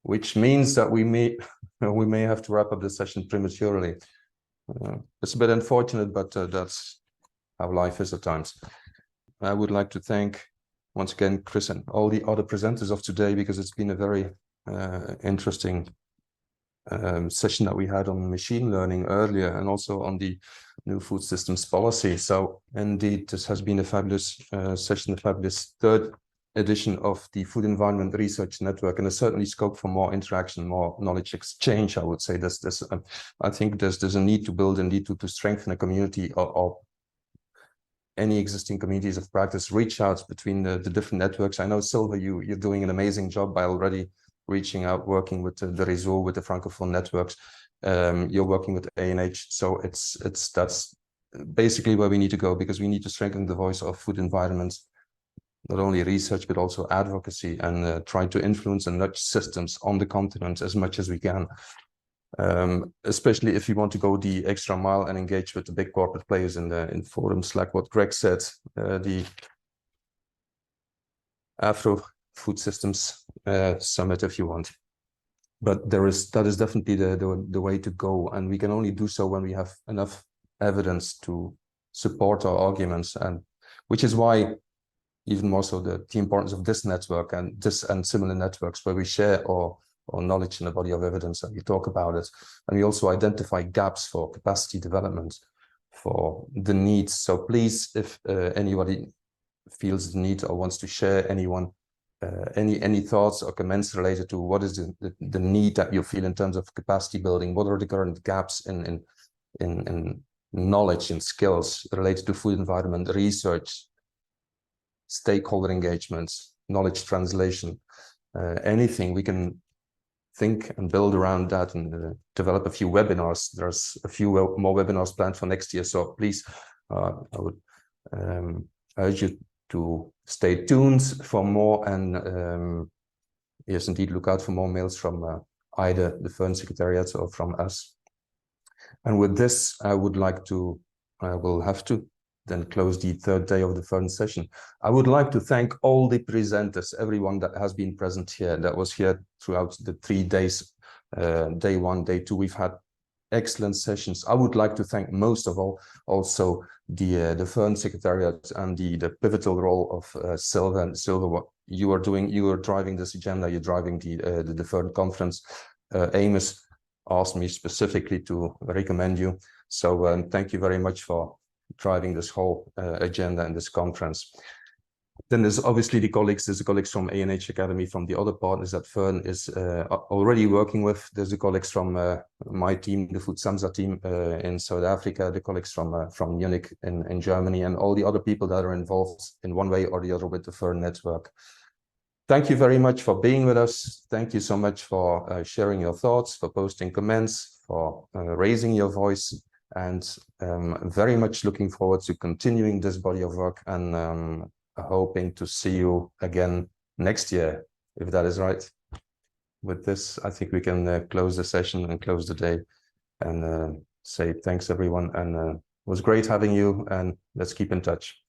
which means that we may have to wrap up the session prematurely. It's a bit unfortunate, but that's how life is at times. I would like to thank once again Chris and all the other presenters of today, because it's been a very interesting session that we had on machine learning earlier, and also on the new food systems policy. So indeed, this has been a fabulous session, a fabulous third edition of the Food Environment Research Network, and there's certainly scope for more interaction, more knowledge exchange. I would say I think there's a need to build, a need to strengthen a community of any existing communities of practice, reach out between the different networks. I know, Silva, you're doing an amazing job by already reaching out, working with the réseau, with the Francophone networks. You're working with ANH. So that's basically where we need to go, because we need to strengthen the voice of food environments, not only research, but also advocacy, and try to influence and nudge systems on the continent as much as we can. Especially if you want to go the extra mile and engage with the big corporate players in forums like what Greg said, the Afro Food Systems Summit, if you want. But that is definitely the way to go, and we can only do so when we have enough evidence to support our arguments, and which is why even more so the importance of this network and similar networks, where we share our knowledge in a body of evidence and we talk about it, and we also identify gaps for capacity development, for the needs. So please, if anybody feels the need or wants to share any thoughts or comments related to what is the need that you feel in terms of capacity building, what are the current gaps in knowledge and skills related to food environment research, stakeholder engagements, knowledge translation, anything we can think and build around that, and develop a few webinars. There's a few more webinars planned for next year. So please, I would urge you to stay tuned for more, and yes, indeed, look out for more mails from either the FERN Secretariat or from us. And with this, I will have to then close the third day of the FERN session. I would like to thank all the presenters, everyone that has been present here, that was here throughout the 3 days, day 1, day 2. We've had excellent sessions. I would like to thank most of all also the FERN Secretariat and the pivotal role of Silva. And Silva, what you are doing, you are driving this agenda, you're driving the FERN conference. Amos asked me specifically to recommend you. So thank you very much for driving this whole agenda and this conference. Then there's obviously the colleagues from ANH Academy, from the other partners that FERN is already working with. There's the colleagues from my team, the Food Samsa team in South Africa, the colleagues from Munich in Germany, and all the other people that are involved in one way or the other with the FERN network. Thank you very much for being with us. Thank you so much for sharing your thoughts, for posting comments, for raising your voice, and very much looking forward to continuing this body of work, and hoping to see you again next year, if that is right. With this, I think we can close the session and close the day, and say thanks everyone, and it was great having you, and let's keep in touch.